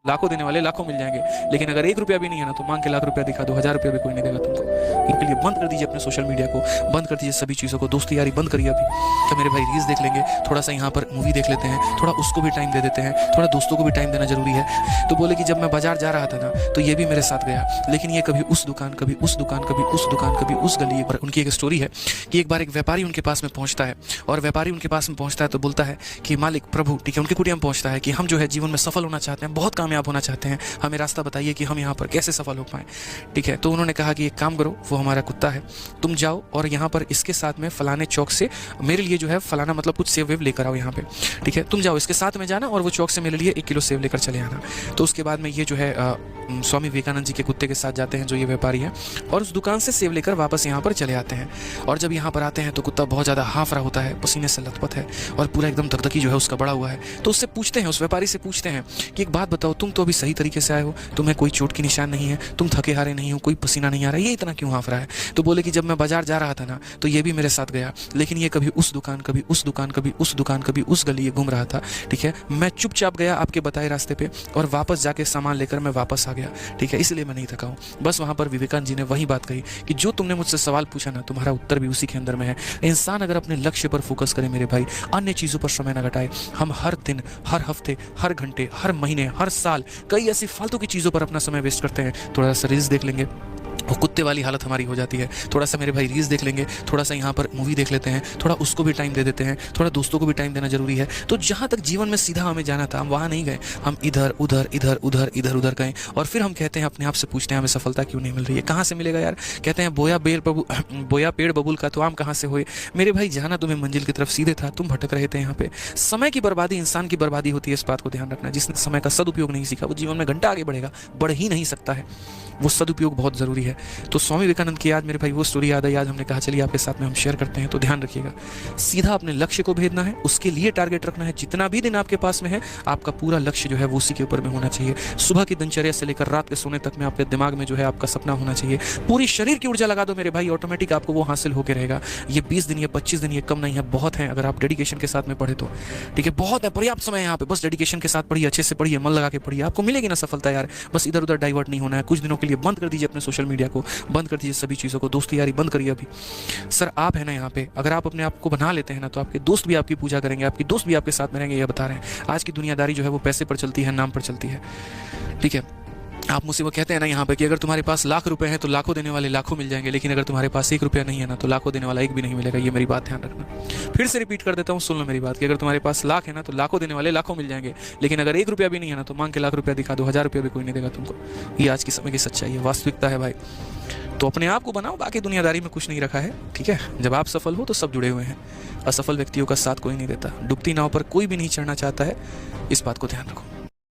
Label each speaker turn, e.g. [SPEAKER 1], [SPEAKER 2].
[SPEAKER 1] लाखों देने वाले लाखों मिल जाएंगे, लेकिन अगर एक रुपया भी नहीं है ना तो मांग के लाख रुपया दिखा दो, 1000 रुपया भी कोई नहीं देगा तुमको। इनके लिए बंद कर दीजिए अपने सोशल मीडिया को, बंद कर दीजिए सभी चीज़ों को, दोस्ती यारी बंद करिए अभी। तो मेरे भाई रील्स देख लेंगे, थोड़ा सा यहाँ पर मूवी देख लेते हैं, थोड़ा उसको भी टाइम दे देते हैं, थोड़ा दोस्तों को भी टाइम देना जरूरी है। तो बोले कि जब मैं बाजार जा रहा था ना तो ये भी मेरे साथ गया, लेकिन ये कभी उस दुकान, कभी उस दुकान, कभी उस दुकान, कभी उस गली पर। उनकी एक स्टोरी है कि एक बार एक व्यापारी उनके पास में पहुंचता है, और व्यापारी उनके पास में पहुंचता है तो बोलता है कि मालिक प्रभु, ठीक है, उनके कुटिया में पहुंचता है कि हम जो है जीवन में सफल होना चाहते हैं, बहुत कामयाब होना चाहते हैं, हमें रास्ता बताइए कि हम यहाँ पर कैसे सफल हो पाएं। ठीक है, तो उन्होंने कहा कि एक काम करो, वो हमारा कुत्ता है, तुम जाओ और यहाँ पर इसके साथ में फलाने चौक से मेरे लिए जो है फलाना मतलब कुछ सेव वेव लेकर आओ यहाँ पे। ठीक है, तुम जाओ इसके साथ में जाना और वो चौक से मेरे लिए 1 किलो सेव लेकर चले आना। तो उसके बाद में ये जो है स्वामी विवेकानंद जी के कुत्ते के साथ जाते हैं जो ये व्यापारी है, और उस दुकान से सेव लेकर वापस यहाँ पर चले आते हैं। और जब यहाँ पर आते हैं तो कुत्ता बहुत ज़्यादा हाफ रहा होता है, पसीने से लथपथ है और पूरा एकदम धकधकी जो है उसका बड़ा हुआ है। तो उससे पूछते हैं, उस व्यापारी से पूछते हैं कि एक बात बताओ, तुम तो अभी सही तरीके से आए हो, तुम्हें कोई चोट की निशान नहीं है, तुम थके हारे नहीं हो, कोई पसीना नहीं आ रहा है, ये इतना क्यों हाफ रहा है? तो बोले कि जब मैं बाजार जा रहा था ना तो ये भी मेरे साथ गया, लेकिन ये कभी उस दुकान, कभी उस दुकान, कभी उस दुकान, कभी उस गली घूम रहा था। ठीक है, मैं चुपचाप गया आपके बताए रास्ते पे और वापस जाके सामान लेकर मैं वापस आ गया। ठीक है, इसलिए मैं नहीं थका हूँ। बस वहाँ पर विवेकानंद जी ने वही बात कही कि जो तुमने मुझसे सवाल पूछा ना, तुम्हारा उत्तर भी उसी के अंदर में है। इंसान अगर अपने लक्ष्य पर फोकस करे मेरे भाई, अन्य चीज़ों पर समय न घटाए, हम हर दिन, हर हफ्ते, हर घंटे, हर महीने, हर साल कई ऐसी फालतू की चीज़ों पर अपना समय वेस्ट करते हैं। थोड़ा सा रील्स देख लेंगे, वो कुत्ते वाली हालत हमारी हो जाती है। थोड़ा सा मेरे भाई रील्स देख लेंगे, थोड़ा सा यहाँ पर मूवी देख लेते हैं, थोड़ा उसको भी टाइम दे देते हैं, थोड़ा दोस्तों को भी टाइम देना जरूरी है। तो जहाँ तक जीवन में सीधा हमें जाना था हम वहाँ नहीं गए, हम इधर उधर इधर उधर इधर उधर गए। और फिर हम कहते हैं, अपने आप से पूछते हैं हमें सफलता क्यों नहीं मिल रही है, कहाँ से मिलेगा यार? कहते हैं बोया पेड़ बबूल का तो आम कहाँ से होए। मेरे भाई जाना तुम्हें मंजिल की तरफ सीधे था, तुम भटक रहे थे यहाँ पे। समय की बर्बादी इंसान की बर्बादी होती है, इस बात को ध्यान रखना। जिसने समय का सदुपयोग नहीं सीखा वो जीवन में घंटा आगे बढ़ेगा, बढ़ ही नहीं सकता है। वो सदुपयोग बहुत ज़रूरी है। तो स्वामी विवेकानंद की याद मेरे भाई वो स्टोरी याद आई, आज हमने कहा चलिए आपके साथ में हम शेयर करते हैं। तो ध्यान रखिएगा, सीधा अपने लक्ष्य को भेदना है, उसके लिए टारगेट रखना है। जितना भी दिन आपके पास में है, आपका पूरा लक्ष्य जो है वो उसी के ऊपर में होना चाहिए। सुबह की दिनचर्या से लेकर रात के सोने तक में आपके दिमाग में जो है आपका सपना होना चाहिए। पूरी शरीर की ऊर्जा लगा दो मेरे भाई, ऑटोमेटिक आपको वो हासिल होकर रहेगा। ये 20 दिन, ये 25 दिन, ये कम नहीं है, बहुत है अगर आप डेडिकेशन के साथ में पढ़े तो। ठीक है, बहुत है, पर्याप्त समय यहाँ पे, बस डेडिकेशन के साथ पढ़िए, अच्छे से पढ़िए, मन लगा के पढ़िए, आपको मिलेगी ना सफलता यार। बस इधर उधर डाइवर्ट नहीं होना है। कुछ दिनों के लिए बंद कर दीजिए अपने सोशल मीडिया को, बंद कर दीजिए सभी चीज़ों को, दोस्ती यारी बंद करिए अभी। सर आप है ना यहाँ पे, अगर आप अपने आप को बना लेते हैं ना तो आपके दोस्त भी आपकी पूजा करेंगे, आपके दोस्त भी आपके साथ में रहेंगे। ये बता रहे हैं, आज की दुनियादारी जो है वो पैसे पर चलती है, नाम पर चलती है। ठीक है, आप मुझसे वो कहते हैं ना यहाँ पे कि अगर तुम्हारे पास लाख रुपए हैं तो लाखों देने वाले लाखों मिल जाएंगे, लेकिन अगर तुम्हारे पास 1 रुपया नहीं है ना तो लाखों देने वाला एक भी नहीं मिलेगा। ये मेरी बात ध्यान रखना। फिर से रिपीट कर देता हूँ, सुन लो मेरी बात कि अगर तुम्हारे पास लाख है ना तो लाखों देने वाले लाखों मिल जाएंगे, लेकिन अगर 1 रुपया भी नहीं है ना तो मांग के लाख रुपया दिखा दो, 1000 रुपया भी कोई नहीं देगा तुमको। ये आज के समय की सच्चाई है, वास्तविकता है भाई। तो अपने आप को बनाओ, बाकी दुनियादारी में कुछ नहीं रखा है। ठीक है, जब आप सफल हो तो सब जुड़े हुए हैं, असफल व्यक्तियों का साथ कोई नहीं देता। डूबती नाव पर कोई भी नहीं चढ़ना चाहता है, इस बात को ध्यान रखो।